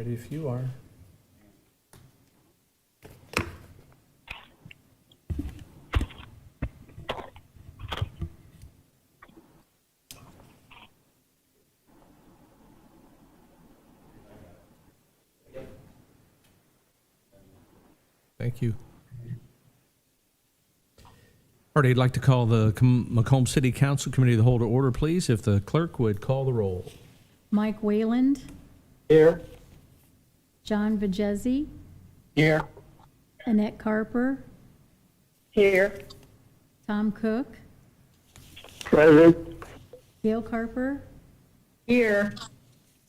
Ready if you are. Thank you. All right, I'd like to call the Macomb City Council Committee of the Whole to order, please. If the clerk would call the roll. Mike Wayland, Here. John Vajezi, Here. Annette Carper, Here. Tom Cook, Present. Gail Carper, Here.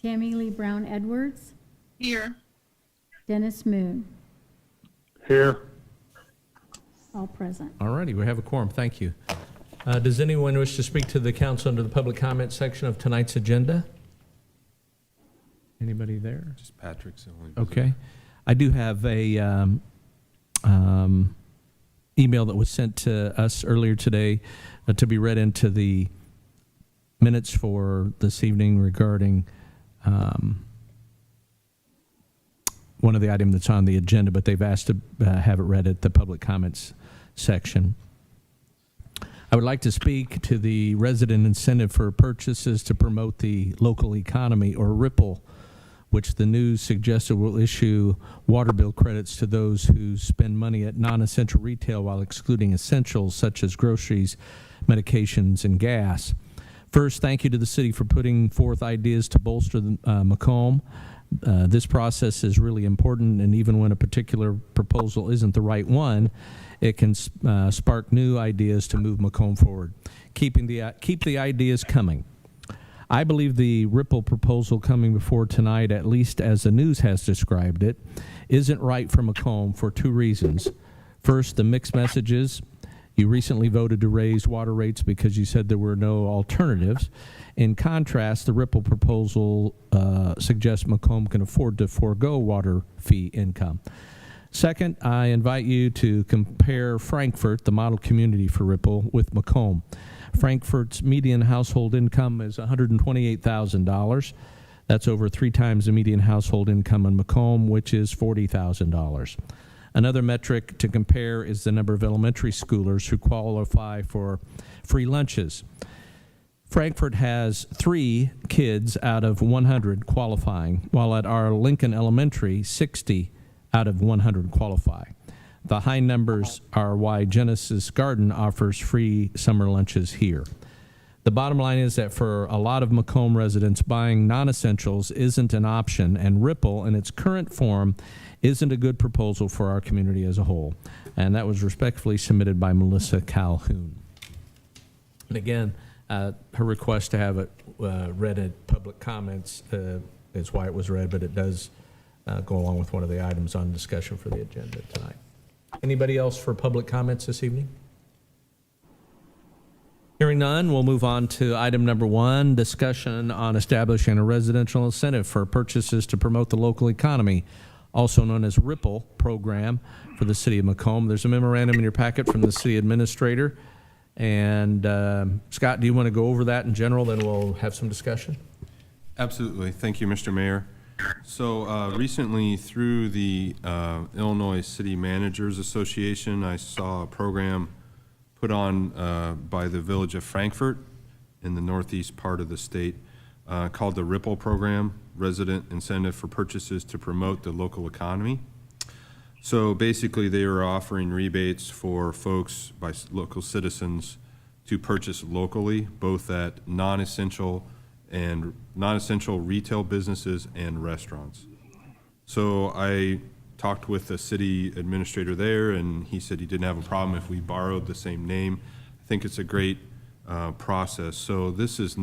Tammy Lee Brown Edwards, Here. Dennis Moon, Here. all present. All righty, we have a quorum. Thank you. Does anyone wish to speak to the council under the public comment section of tonight's agenda? Anybody there? Just Patrick's the only. Okay. I do have a email that was sent to us earlier today to be read into the minutes for this evening regarding one of the items that's on the agenda, but they've asked to have it read at the public comments section. I would like to speak to the resident incentive for purchases to promote the local economy, or RIPPLE, which the news suggested will issue water bill credits to those who spend money at non-essential retail while excluding essentials such as groceries, medications, and gas. First, thank you to the city for putting forth ideas to bolster Macomb. This process is really important, and even when a particular proposal isn't the right one, it can spark new ideas to move Macomb forward. Keep the ideas coming. I believe the RIPPLE proposal coming before tonight, at least as the news has described it, isn't right for Macomb for two reasons. First, the mixed messages. You recently voted to raise water rates because you said there were no alternatives. In contrast, the RIPPLE proposal suggests Macomb can afford to forego water fee income. Second, I invite you to compare Frankfort, the model community for RIPPLE, with Macomb. Frankfort's median household income is $128,000. That's over 3 times the median household income in Macomb, which is $40,000. Another metric to compare is the number of elementary schoolers who qualify for free lunches. Frankfort has 3 kids out of 100 qualifying, while at our Lincoln Elementary, 60 out of 100 qualify. The high numbers are why Genesis Garden offers free summer lunches here. The bottom line is that for a lot of Macomb residents, buying non-essentials isn't an option, and RIPPLE in its current form isn't a good proposal for our community as a whole. And that was respectfully submitted by Melissa Calhoun. And again, her request to have it read at public comments is why it was read, but it does go along with one of the items on discussion for the agenda tonight. Anybody else for public comments this evening? Hearing none, we'll move on to item number 1, discussion on establishing a residential incentive for purchases to promote the local economy, also known as RIPPLE program for the city of Macomb. There's a memorandum in your packet from the city administrator. And Scott, do you want to go over that in general? Then we'll have some discussion. Absolutely. Thank you, Mr. Mayor. So recently through the Illinois City Managers Association, I saw a program put on by the village of Frankfort in the northeast part of the state called the RIPPLE program, Resident Incentive for Purchases to Promote the Local Economy. So basically they are offering rebates for folks, by local citizens, to purchase locally, both at non-essential retail businesses and restaurants. So I talked with the city administrator there, and he said he didn't have a problem if we borrowed the same name. I think it's a great process. So this is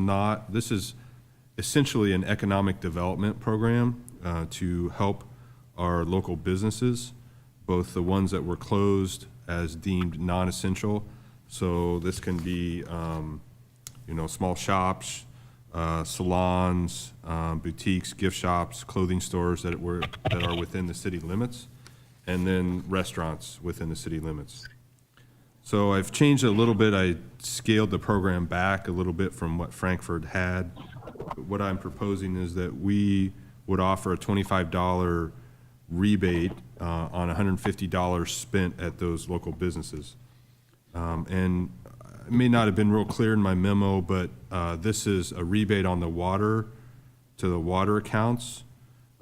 essentially an economic development program to help our local businesses, both the ones that were closed as deemed non-essential. So this can be, small shops, salons, boutiques, gift shops, clothing stores that are within the city limits, and then restaurants within the city limits. So I've changed a little bit. I scaled the program back a little bit from what Frankfort had. What I'm proposing is that we would offer a $25 rebate on $150 spent at those local businesses. And it may not have been real clear in my memo, but this is a rebate on the water, to the water accounts,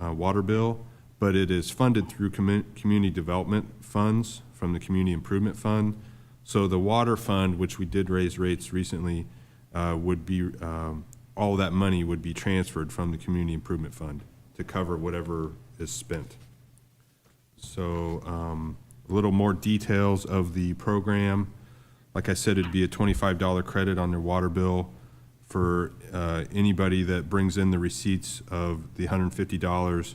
water bill, but it is funded through community development funds from the Community Improvement Fund. So the water fund, which we did raise rates recently, would be, all that money would be transferred from the Community Improvement Fund to cover whatever is spent. So a little more details of the program. Like I said, it'd be a $25 credit on their water bill for anybody that brings in the receipts of the $150.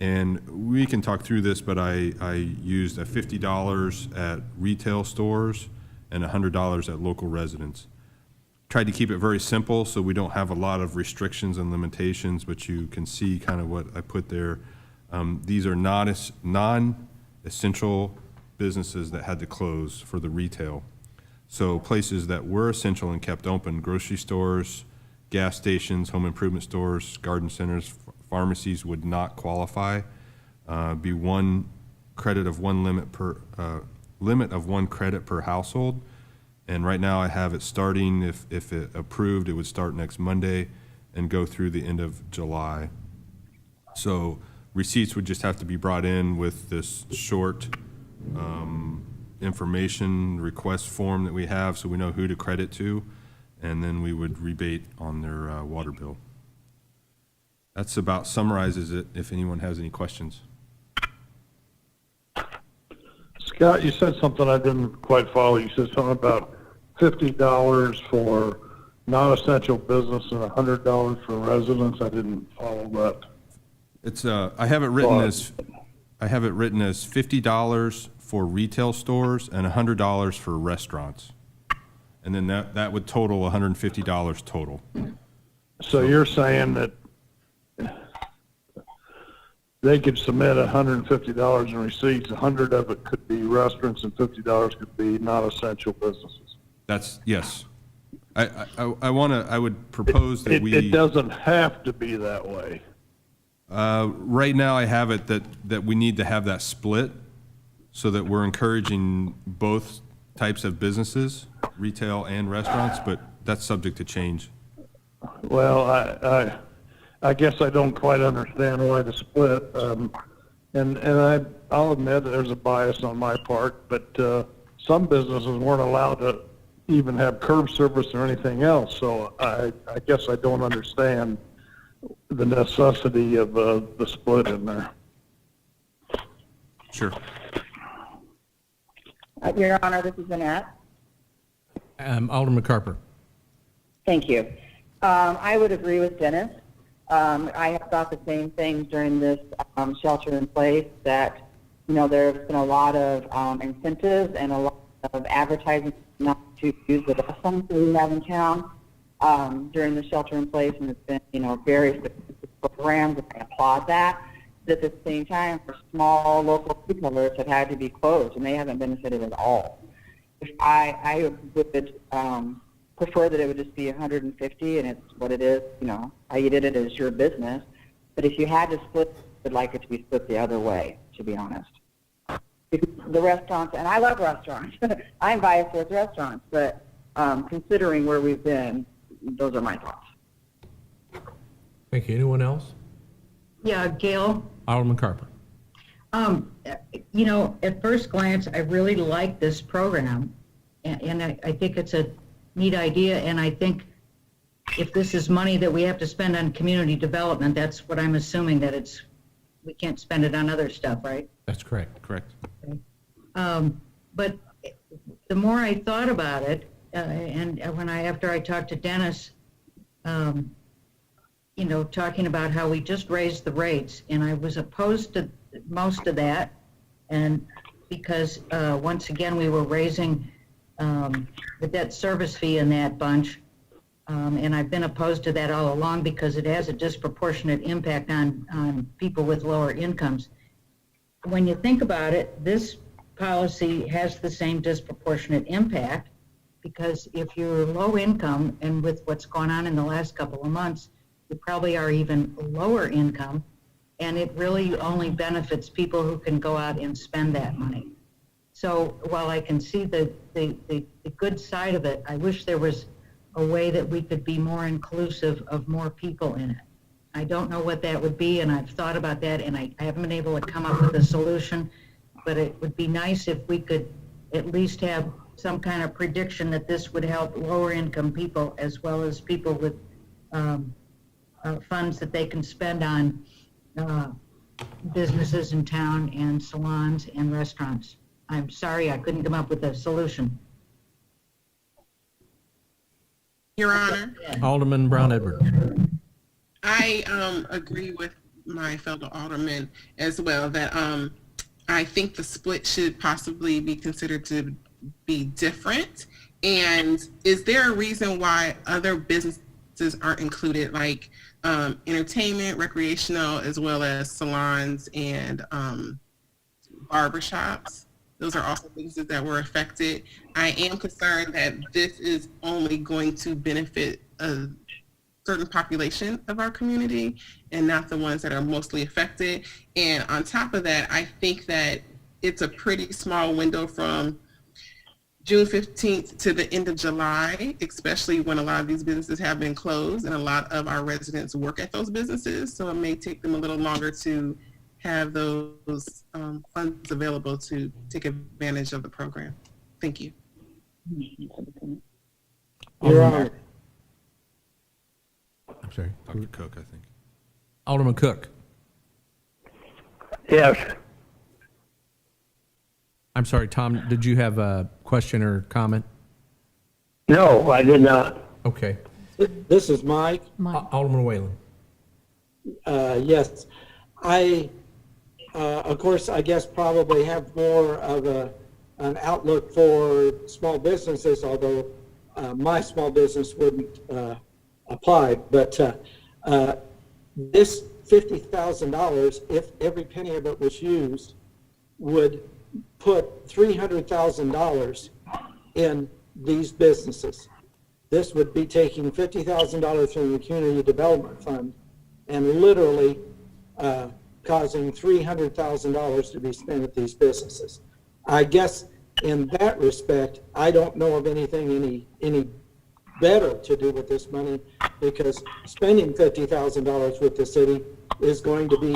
And we can talk through this, but I used a $50 at retail stores and $100 at local residents. Tried to keep it very simple so we don't have a lot of restrictions and limitations, but you can see kind of what I put there. These are non-essential businesses that had to close for the retail. So places that were essential and kept open, grocery stores, gas stations, home improvement stores, garden centers, pharmacies would not qualify. Be one credit of one limit of one credit per household. And right now I have it starting, if it approved, it would start next Monday and go through the end of July. So receipts would just have to be brought in with this short information request form that we have so we know who to credit to, and then we would rebate on their water bill. That's about summarizes it, if anyone has any questions. Scott, you said something I didn't quite follow. You said something about $50 for non-essential business and $100 for residents. I didn't follow that. It's I have it written as $50 for retail stores and $100 for restaurants, and then that would total $150 total. So you're saying that they could submit $150 in receipts, 100 of it could be restaurants and $50 could be non-essential businesses. That's, yes. I would propose that It doesn't have to be that way. Right now I have it that we need to have that split so that we're encouraging both types of businesses, retail and restaurants, but that's subject to change. Well, I guess I don't quite understand why the split. And I'll admit that there's a bias on my part, but some businesses weren't allowed to even have curb service or anything else. So I guess I don't understand the necessity of the split in there. Sure. Your Honor, this is Annette. Alderman Carper. Thank you. I would agree with Dennis. I have thought the same thing during this shelter in place, that, there's been a lot of incentives and a lot of advertising not to use the restaurants that we have in town during the shelter in place, and it's been, very successful programs, and I applaud that. But at the same time, for small local retailers have had to be closed, and they haven't benefited at all. I would prefer that it would just be 150, and it's what it is. How you did it is your business. But if you had to split, I'd like it to be split the other way, to be honest. Because the restaurants, and I love restaurants. I'm biased towards restaurants, but considering where we've been, those are my thoughts. Thank you. Anyone else? Yeah, Gail, Alderman Carper. at first glance, I really like this program, and I think it's a neat idea, and I think if this is money that we have to spend on community development, that's what I'm assuming, that we can't spend it on other stuff, right? That's correct. Correct. But the more I thought about it, and after I talked to Dennis, talking about how we just raised the rates, and I was opposed to most of that, and because once again we were raising the debt service fee in that bunch, and I've been opposed to that all along because it has a disproportionate impact on people with lower incomes. When you think about it, this policy has the same disproportionate impact, because if you're low income, and with what's gone on in the last couple of months, who probably are even lower income, and it really only benefits people who can go out and spend that money. So while I can see the good side of it, I wish there was a way that we could be more inclusive of more people in it. I don't know what that would be, and I've thought about that, and I haven't been able to come up with a solution, but it would be nice if we could at least have some kind of prediction that this would help lower income people as well as people with funds that they can spend on businesses in town and salons and restaurants. I'm sorry I couldn't come up with a solution. Your Honor, Alderman Brown Edwards. I agree with my fellow alderman as well that I think the split should possibly be considered to be different. And is there a reason why other businesses aren't included, like entertainment, recreational, as well as salons and barbershops? Those are also businesses that were affected. I am concerned that this is only going to benefit a certain population of our community and not the ones that are mostly affected. And on top of that, I think that it's a pretty small window from June 15th to the end of July, especially when a lot of these businesses have been closed and a lot of our residents work at those businesses. So it may take them a little longer to have those funds available to take advantage of the program. Thank you. Your Honor, I'm sorry. Dr. Cook, I think. Alderman Cook. yes, I'm sorry, Tom, did you have a question or comment? no, I did not. Okay. This is Mike. Alderman Whalen. Yes, I, of course, I guess probably have more of an outlook for small businesses, although my small business wouldn't apply. But this $50,000, if every penny of it was used, would put $300,000 in these businesses. This would be taking $50,000 from the Community Development Fund and literally causing $300,000 to be spent at these businesses. I guess in that respect, I don't know of anything any better to do with this money, because spending $50,000 with the city is going to be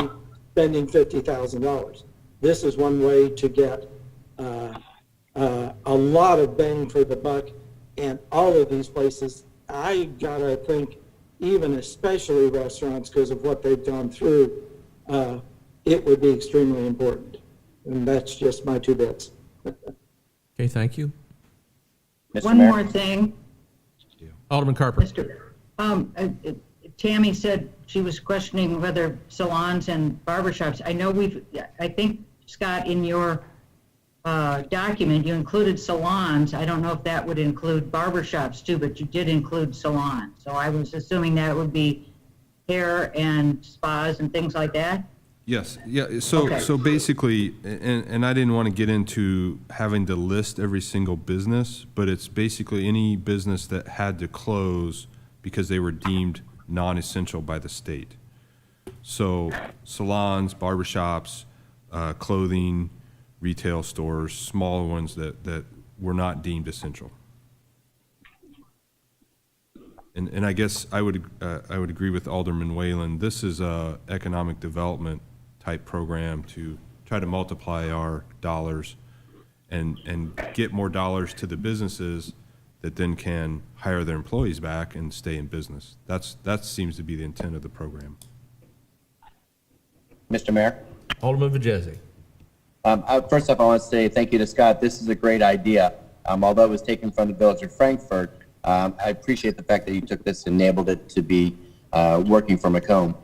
spending $50,000. This is one way to get a lot of bang for the buck, and all of these places, I gotta think, even especially restaurants, because of what they've gone through, it would be extremely important. And that's just my 2 bits. Okay, thank you. One more thing, Alderman Carper. Mr. Tammy said she was questioning whether salons and barbershops, I know I think, Scott, in your document, you included salons. I don't know if that would include barbershops too, but you did include salons. So I was assuming that would be hair and spas and things like that? Yes, yeah, so, Okay. so basically, and I didn't want to get into having to list every single business, but it's basically any business that had to close because they were deemed non-essential by the state. So salons, barbershops, clothing, retail stores, smaller ones that were not deemed essential. And I guess I would agree with Alderman Whalen. This is a economic development type program to try to multiply our dollars and get more dollars to the businesses that then can hire their employees back and stay in business. That seems to be the intent of the program. Mr. Mayor, Alderman Vajezi. first off, I want to say thank you to Scott. This is a great idea. Although it was taken from the Village of Frankfurt, I appreciate the fact that you took this and enabled it to be working for Macomb.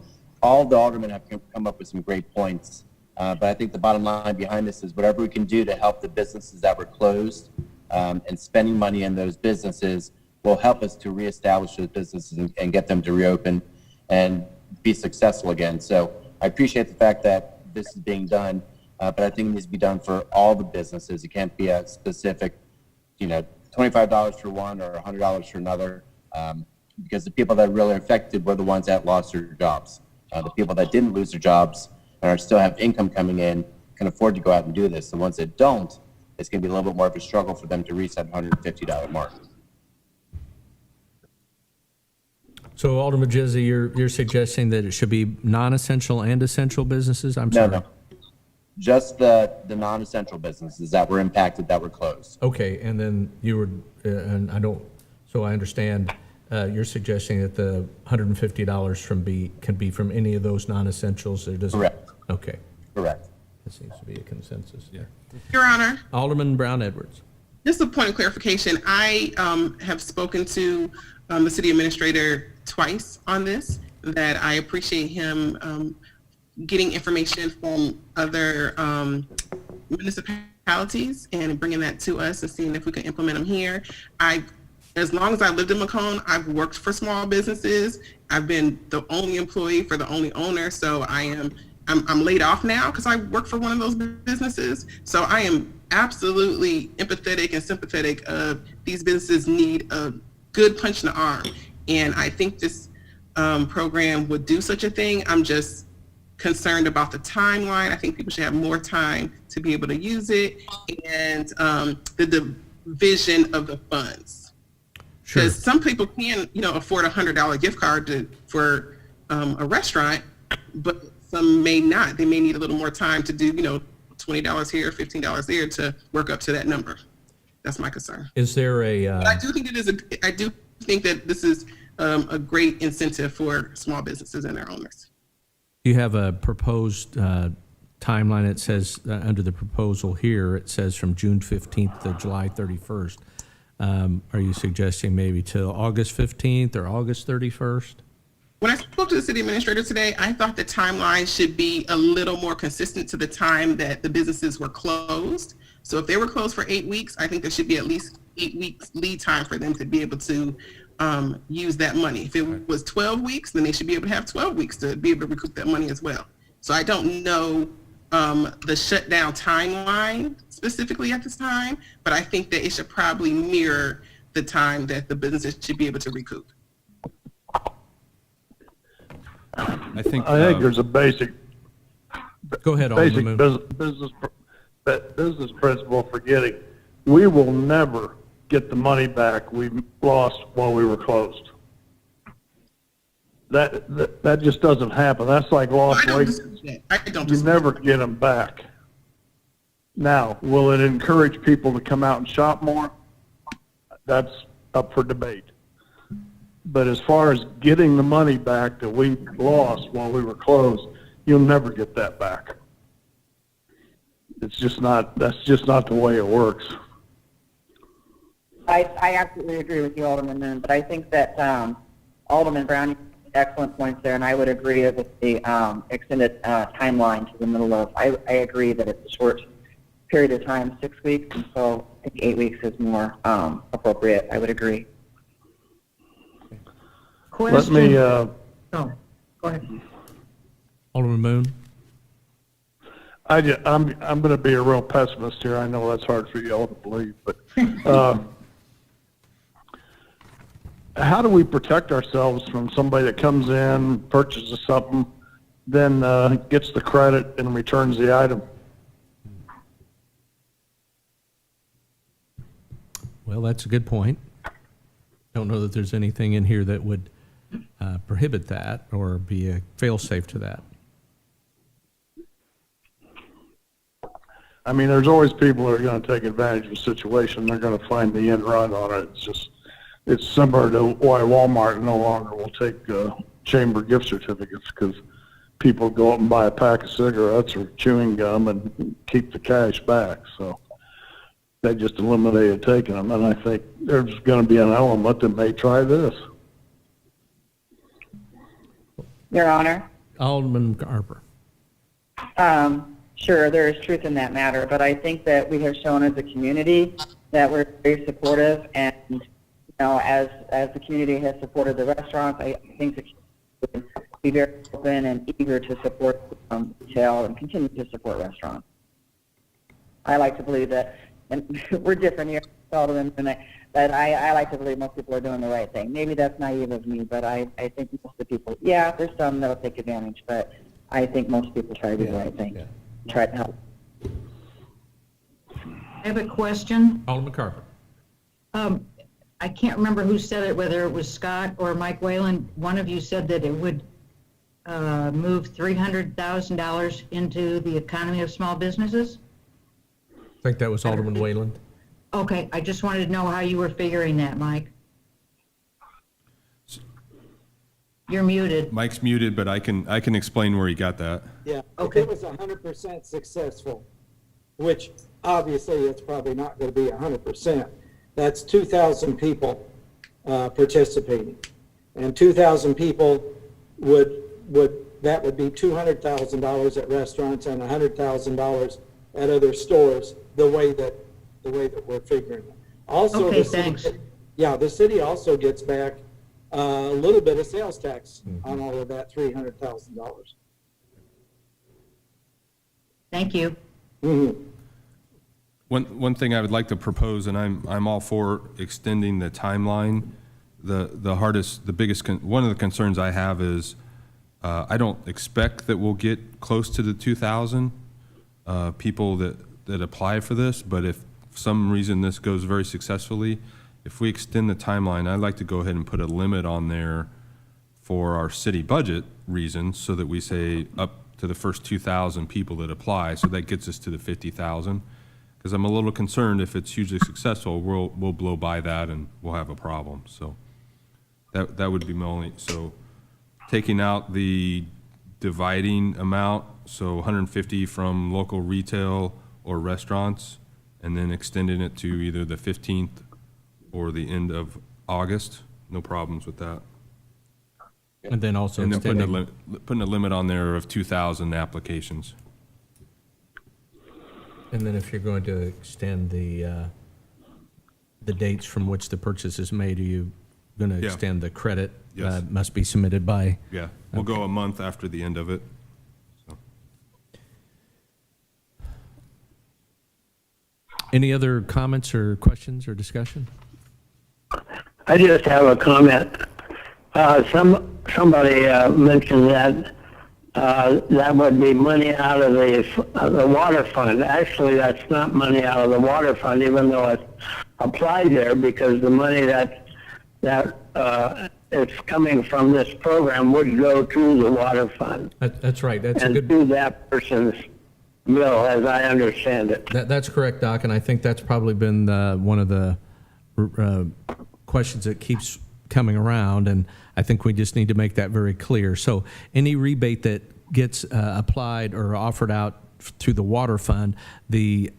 All the aldermen have come up with some great points, but I think the bottom line behind this is whatever we can do to help the businesses that were closed and spending money in those businesses will help us to reestablish those businesses and get them to reopen and be successful again. So I appreciate the fact that this is being done, but I think it needs to be done for all the businesses. It can't be a specific, $25 for one or $100 for another. because the people that really affected were the ones that lost their jobs. The people that didn't lose their jobs and are still have income coming in can afford to go out and do this. The ones that don't, it's going to be a little bit more of a struggle for them to reach that $150 mark. So Alderman Jizzy, you're suggesting that it should be non-essential and essential businesses? I'm No, sorry. no. Just the non-essential businesses that were impacted, that were closed. Okay, and then you were, and I don't, so I understand, you're suggesting that the $150 can be from any of those non-essentials? There doesn't. Correct. Okay, Correct. that seems to be a consensus there. Your Honor, Alderman Brown Edwards. just a point of clarification. I have spoken to the city administrator twice on this, that I appreciate him getting information from other municipalities and bringing that to us and seeing if we can implement them here. As long as I lived in Macomb, I've worked for small businesses. I've been the only employee for the only owner, so I'm laid off now because I work for one of those businesses. So I am absolutely empathetic and sympathetic of these businesses need a good punch in the arm. And I think this program would do such a thing. I'm just concerned about the timeline. I think people should have more time to be able to use it, and the division of the funds. Sure. Because some people can, afford a $100 gift card for a restaurant, but some may not. They may need a little more time to do, $20 here, $15 there to work up to that number. That's my concern. Is there a, But I do think that this is a great incentive for small businesses and their owners. do you have a proposed timeline? It says, under the proposal here, it says from June 15th to July 31st. Are you suggesting maybe till August 15th or August 31st? When I spoke to the city administrator today, I thought the timeline should be a little more consistent to the time that the businesses were closed. So if they were closed for 8 weeks, I think there should be at least 8 weeks lead time for them to be able to use that money. If it was 12 weeks, then they should be able to have 12 weeks to be able to recoup that money as well. So I don't know the shutdown timeline specifically at this time, but I think that it should probably mirror the time that the businesses should be able to recoup. I think there's a basic Go ahead, Alderman Moon. business principle for getting. We will never get the money back we lost while we were closed. That just doesn't happen. That's like lost wages. I don't You disagree. never get them back. Now, will it encourage people to come out and shop more? That's up for debate. But as far as getting the money back that we lost while we were closed, you'll never get that back. That's just not the way it works. I absolutely agree with you, Alderman Moon, but I think that Alderman Brown made excellent points there, and I would agree with the extended timeline to the middle of. I agree that it's a short period of time, 6 weeks, so I think 8 weeks is more appropriate. I would agree. Let me, Oh, go ahead. Alderman Moon. I'm going to be a real pessimist here. I know that's hard for you all to believe, but how do we protect ourselves from somebody that comes in, purchases something, then gets the credit and returns the item? Well, that's a good point. Don't know that there's anything in here that would prohibit that or be a fail-safe to that. I mean, there's always people that are going to take advantage of a situation. They're going to find the end run on it. It's similar to why Walmart no longer will take chamber gift certificates, because people go up and buy a pack of cigarettes or chewing gum and keep the cash back. So they just eliminated taking them. And I think there's going to be an element that may try this. Your Honor. Alderman Harper. Sure, there is truth in that matter, but I think that we have shown as a community that we're very supportive, and as the community has supported the restaurants, I think the community would be very open and eager to support retail and continue to support restaurants. I like to believe that, and we're different here. Alderman, but I like to believe most people are doing the right thing. Maybe that's naive of me, but I think most of the people, yeah, there's some that'll take advantage, but I think most people try to do the right thing, try to help. I have a question. Alderman Carper. I can't remember who said it, whether it was Scott or Mike Whalen. One of you said that it would move $300,000 into the economy of small businesses? I think that was Alderman Wayland. Okay, I just wanted to know how you were figuring that, Mike. You're muted. Mike's muted, but I can explain where he got that. Yeah, if Okay. it was 100% successful, which obviously it's probably not going to be 100%, that's 2,000 people participating. And 2,000 people that would be $200,000 at restaurants and $100,000 at other stores, the way that we're figuring it. Also, Okay, the city- thanks. Yeah, the city also gets back a little bit of sales tax on all of that $300,000. Thank you. Mhm. One thing I would like to propose, and I'm all for extending the timeline. The biggest, one of the concerns I have is, I don't expect that we'll get close to the 2,000 people that apply for this, but if for some reason this goes very successfully, if we extend the timeline, I'd like to go ahead and put a limit on there for our city budget reasons, so that we say up to the first 2,000 people that apply, so that gets us to the 50,000. Because I'm a little concerned if it's hugely successful, we'll blow by that and we'll have a problem. So that would be my only, so taking out the dividing amount, so 150 from local retail or restaurants, and then extending it to either the 15th or the end of August, no problems with that. And then also And then extending, putting a limit on there of 2,000 applications. and then if you're going to extend the dates from which the purchase is made, are you going to Yeah. extend the credit? Yes. Must be submitted by, Yeah, we'll go a month after the end of it. So. any other comments or questions or discussion? I just have a comment. Somebody mentioned that that would be money out of the water fund. Actually, that's not money out of the water fund, even though it's applied there, because the money that is coming from this program would go to the water fund That's right. That's a and good. to that person's bill, as I understand it. That's correct, Doc, and I think that's probably been one of the questions that keeps coming around, and I think we just need to make that very clear. So any rebate that gets applied or offered out through the water fund, the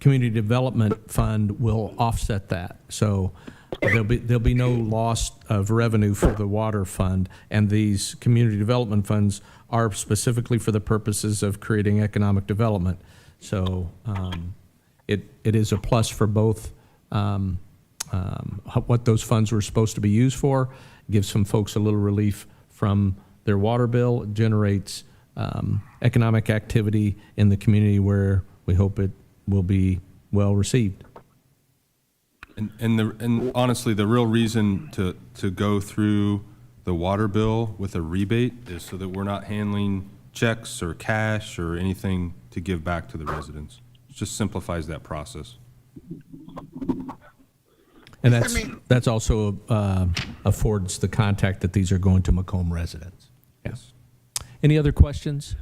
community development fund will offset that. So there'll be no loss of revenue for the water fund, and these community development funds are specifically for the purposes of creating economic development. So it is a plus for both what those funds were supposed to be used for. It gives some folks a little relief from their water bill. It generates economic activity in the community where we hope it will be well received. And honestly, the real reason to go through the water bill with a rebate is so that we're not handling checks or cash or anything to give back to the residents. It just simplifies that process. And that's also affords the contact that these are going to Macomb residents. Yes. Any other questions?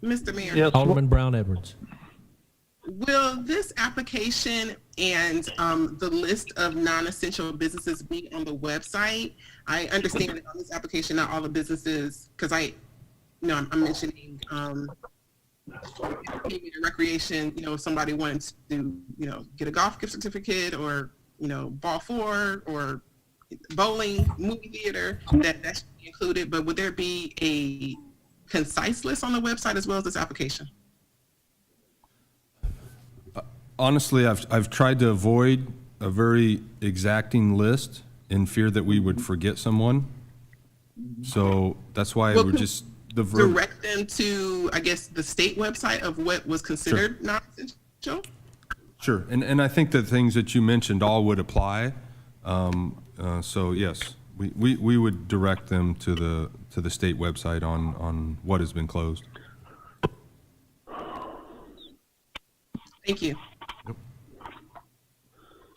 Mr. Mayor, Yes, Alderman Brown Edwards. will this application and the list of non-essential businesses be on the website? I understand that on this application, not all the businesses, because I'm mentioning entertainment and recreation. If somebody wants to, get a golf gift certificate or, ball four or bowling, movie theater, that should be included. But would there be a concise list on the website as well as this application? Honestly, I've tried to avoid a very exacting list in fear that we would forget someone. So that's why Well, we're just direct them to, I guess, the state website of what was considered non-essential? Sure, and I think the things that you mentioned all would apply. So yes, we would direct them to the state website on what has been closed. Thank you.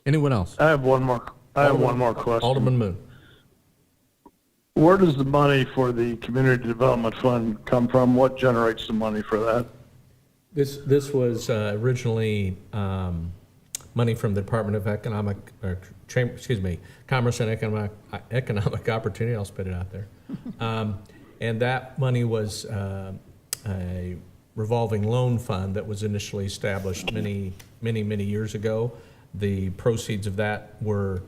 Anyone else? I have one more question. Alderman Moon. Where does the money for the Community Development Fund come from? What generates the money for that? This was originally money from the Department of Commerce and Economic Opportunity. I'll spit it out there. And that money was a revolving loan fund that was initially established many years ago. The proceeds of that were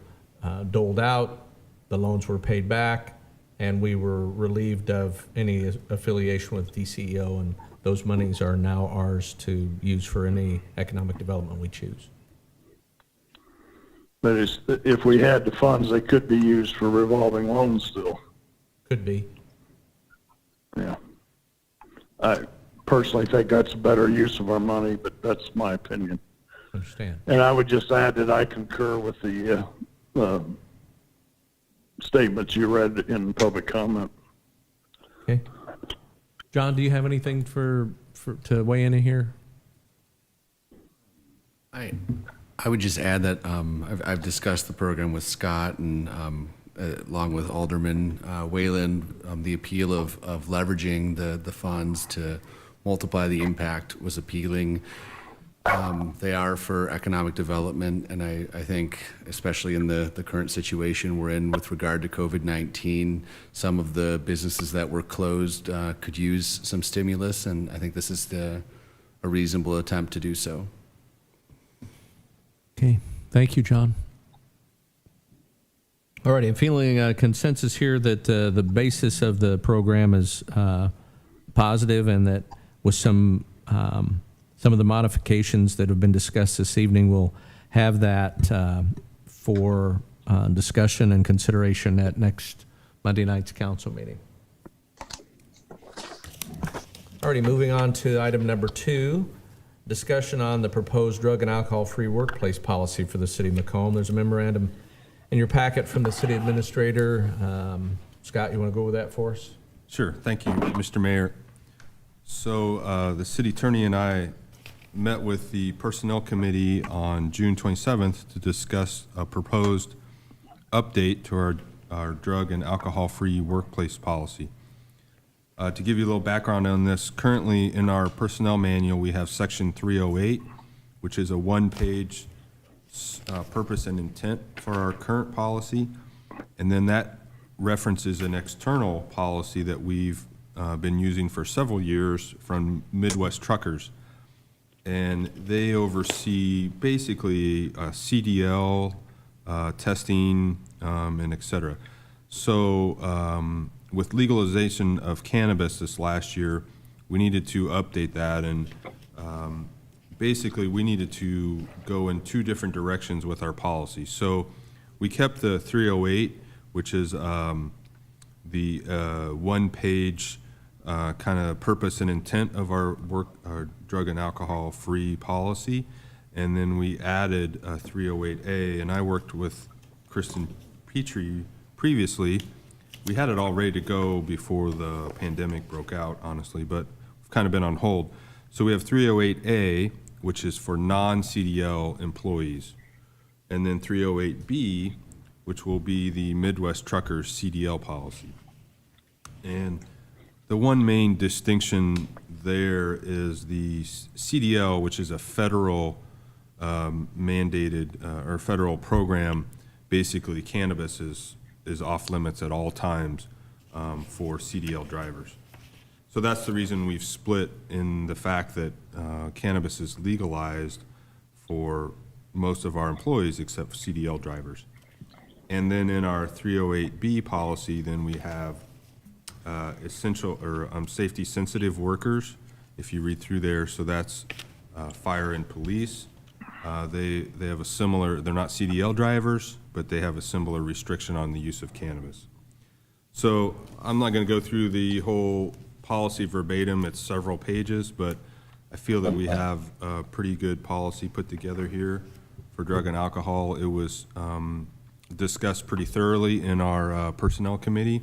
doled out, the loans were paid back, and we were relieved of any affiliation with DCEO, and those monies are now ours to use for any economic development we choose. But if we had the funds, they could be used for revolving loans still. Could be. Yeah. I personally think that's a better use of our money, but that's my opinion. Understand. And I would just add that I concur with the statements you read in public comment. Okay. John, do you have anything to weigh in here? I would just add that I've discussed the program with Scott and along with Alderman Whalen. The appeal of leveraging the funds to multiply the impact was appealing. They are for economic development, and I think, especially in the current situation we're in with regard to COVID-19, some of the businesses that were closed could use some stimulus, and I think this is a reasonable attempt to do so. Okay. Thank you, John. All righty. I'm feeling a consensus here that the basis of the program is positive, and that with some of the modifications that have been discussed this evening, we'll have that for discussion and consideration at next Monday night's council meeting. Alrighty, moving on to item number 2, discussion on the proposed drug and alcohol-free workplace policy for the city of Macomb. There's a memorandum in your packet from the city administrator. Scott, you want to go with that for us? Sure, thank you, Mr. Mayor. So the city attorney and I met with the Personnel Committee on June 27th to discuss a proposed update to our drug and alcohol-free workplace policy. To give you a little background on this, currently in our personnel manual, we have section 308, which is a one-page purpose and intent for our current policy. And then that references an external policy that we've been using for several years from Midwest Truckers. And they oversee basically CDL, testing, and et cetera. So with legalization of cannabis this last year, we needed to update that, and basically we needed to go in 2 different directions with our policy. So we kept the 308, which is the one-page kind of purpose and intent of our drug and alcohol-free policy, and then we added 308A, and I worked with Kristen Petrie previously. We had it all ready to go before the pandemic broke out, honestly, but we've kind of been on hold. So we have 308A, which is for non-CDL employees, and then 308B, which will be the Midwest Truckers CDL policy. And the one main distinction there is the CDL, which is a federal mandated or federal program. Basically, cannabis is off limits at all times for CDL drivers. So that's the reason we've split in the fact that cannabis is legalized for most of our employees except for CDL drivers. And then in our 308B policy, then we have essential or safety sensitive workers. If you read through there, so that's fire and police. They have a similar, they're not CDL drivers, but they have a similar restriction on the use of cannabis. So I'm not going to go through the whole policy verbatim. It's several pages, but I feel that we have a pretty good policy put together here for drug and alcohol. It was discussed pretty thoroughly in our Personnel Committee,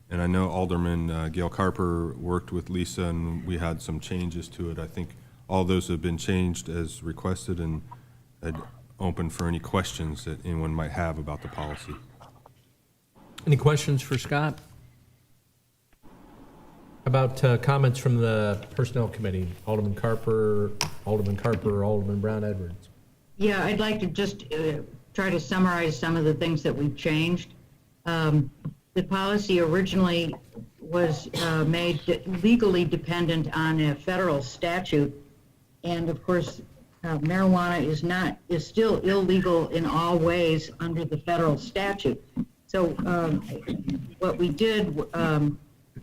and I know Alderman Gail Carper worked with Lisa, and we had some changes to it. I think all those have been changed as requested, and I'd open for any questions that anyone might have about the policy. Any questions for Scott? How about comments from the Personnel Committee? Alderman Carper, Alderman Brown Edwards. Yeah, I'd like to just try to summarize some of the things that we've changed. The policy originally was made legally dependent on a federal statute, and of course, marijuana is still illegal in all ways under the federal statute. So what we did,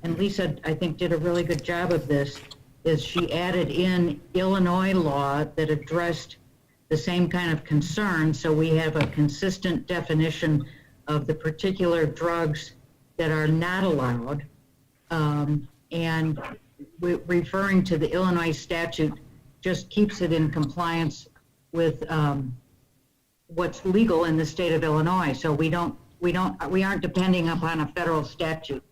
and Lisa, I think, did a really good job of this, is she added in Illinois law that addressed the same kind of concern, so we have a consistent definition of the particular drugs that are not allowed. And referring to the Illinois statute just keeps it in compliance with what's legal in the state of Illinois. So we aren't depending upon a federal statute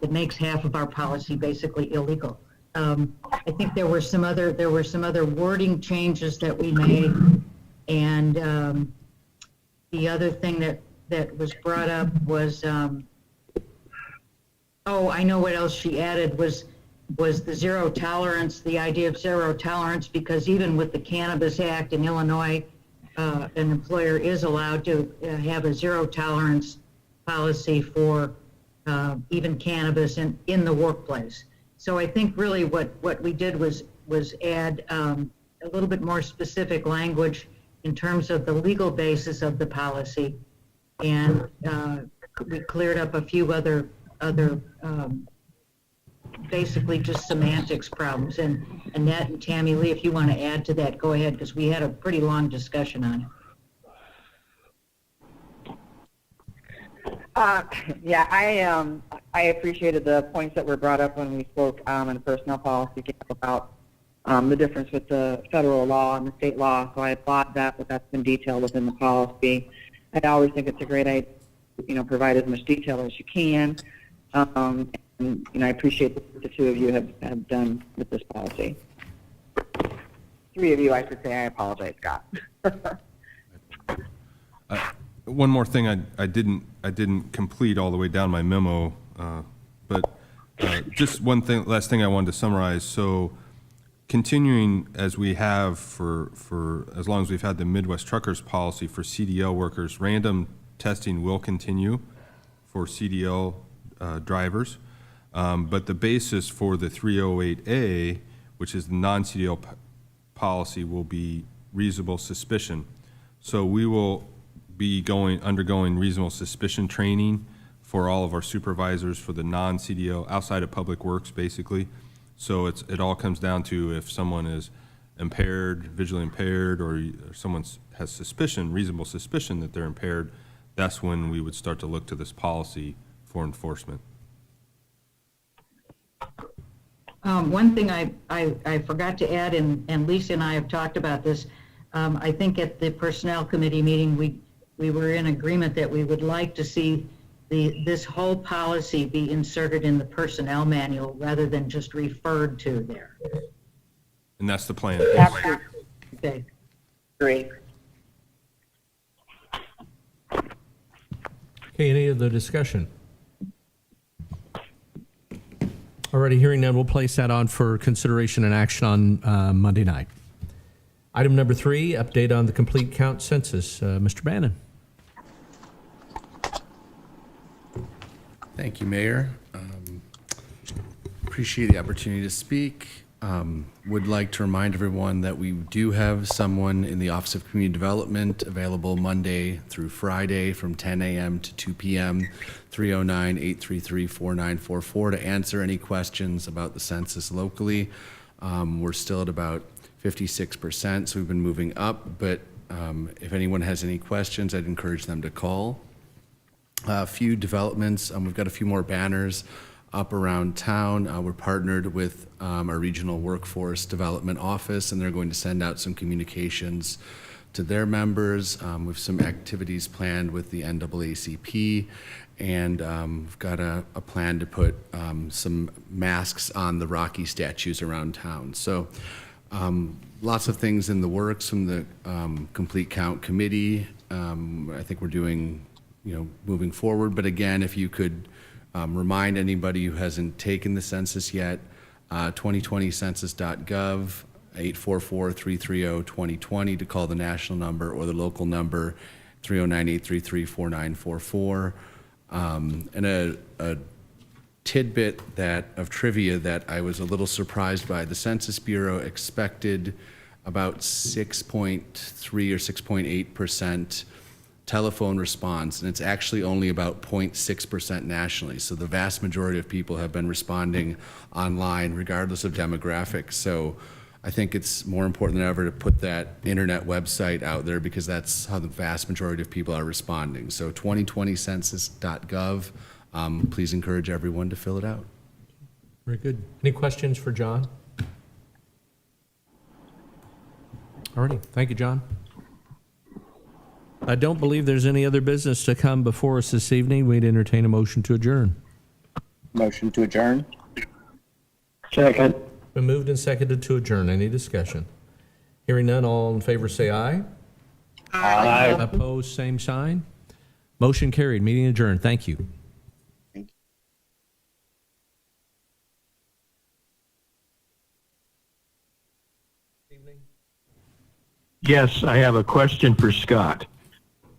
that makes half of our policy basically illegal. I think there were some other wording changes that we made, and the other thing that was brought up was, I know what else she added was the zero tolerance, the idea of zero tolerance, because even with the Cannabis Act in Illinois, an employer is allowed to have a zero tolerance policy for even cannabis in the workplace. So I think really what we did was add a little bit more specific language in terms of the legal basis of the policy, and we cleared up a few other basically just semantics problems. And Annette and Tammy Lee, if you want to add to that, go ahead, because we had a pretty long discussion on it. Yeah, I appreciated the points that were brought up when we spoke in the personnel policy about the difference with the federal law and the state law. So I applaud that, but that's been detailed within the policy. I always think it's a great idea, provide as much detail as you can. And I appreciate what the two of you have done with this policy. Three of you, I should say. I apologize, Scott. One more thing I didn't complete all the way down my memo, but just one thing, last thing I wanted to summarize. So continuing as we have for as long as we've had the Midwest Truckers policy for CDL workers, random testing will continue for CDL drivers, but the basis for the 308A, which is the non-CDL policy, will be reasonable suspicion. So we will be undergoing reasonable suspicion training for all of our supervisors for the non-CDL, outside of public works, basically. So it all comes down to if someone is impaired, visually impaired, or someone has suspicion, reasonable suspicion that they're impaired, that's when we would start to look to this policy for enforcement. One thing I forgot to add, and Lisa and I have talked about this, I think at the Personnel Committee meeting, we were in agreement that we would like to see this whole policy be inserted in the personnel manual rather than just referred to there. And that's the plan. Absolutely. Okay. Great. Okay, any other discussion? Already hearing none, we'll place that on for consideration and action on Monday night. Item number 3, update on the complete count census. Mr. Bannon. Thank you, Mayor. Appreciate the opportunity to speak. Would like to remind everyone that we do have someone in the Office of Community Development available Monday through Friday from 10 a.m. to 2 p.m., 309-833-4944 to answer any questions about the census locally. We're still at about 56%, so we've been moving up, but if anyone has any questions, I'd encourage them to call. A few developments, we've got a few more banners up around town. We're partnered with our Regional Workforce Development Office, and they're going to send out some communications to their members with some activities planned with the NAACP, and we've got a plan to put some masks on the Rocky statues around town. So lots of things in the works from the Complete Count Committee. I think we're doing, moving forward. But again, if you could remind anybody who hasn't taken the census yet, 2020census.gov, 844-330-2020 to call the national number, or the local number, 309-833-4944. And a tidbit of trivia that I was a little surprised by: the Census Bureau expected about 6.3 or 6.8% telephone response, and it's actually only about 0.6% nationally. So the vast majority of people have been responding online regardless of demographics. So I think it's more important than ever to put that internet website out there, because that's how the vast majority of people are responding. So 2020census.gov, please encourage everyone to fill it out. Very good. Any questions for John? All righty. Thank you, John. I don't believe there's any other business to come before us this evening. We'd entertain a motion to adjourn. Motion to adjourn? Second. Been moved and seconded to adjourn. Any discussion? Hearing none, all in favor say aye. Aye. Opposed, same sign. Motion carried. Meeting adjourned. Thank you. Yes, I have a question for Scott.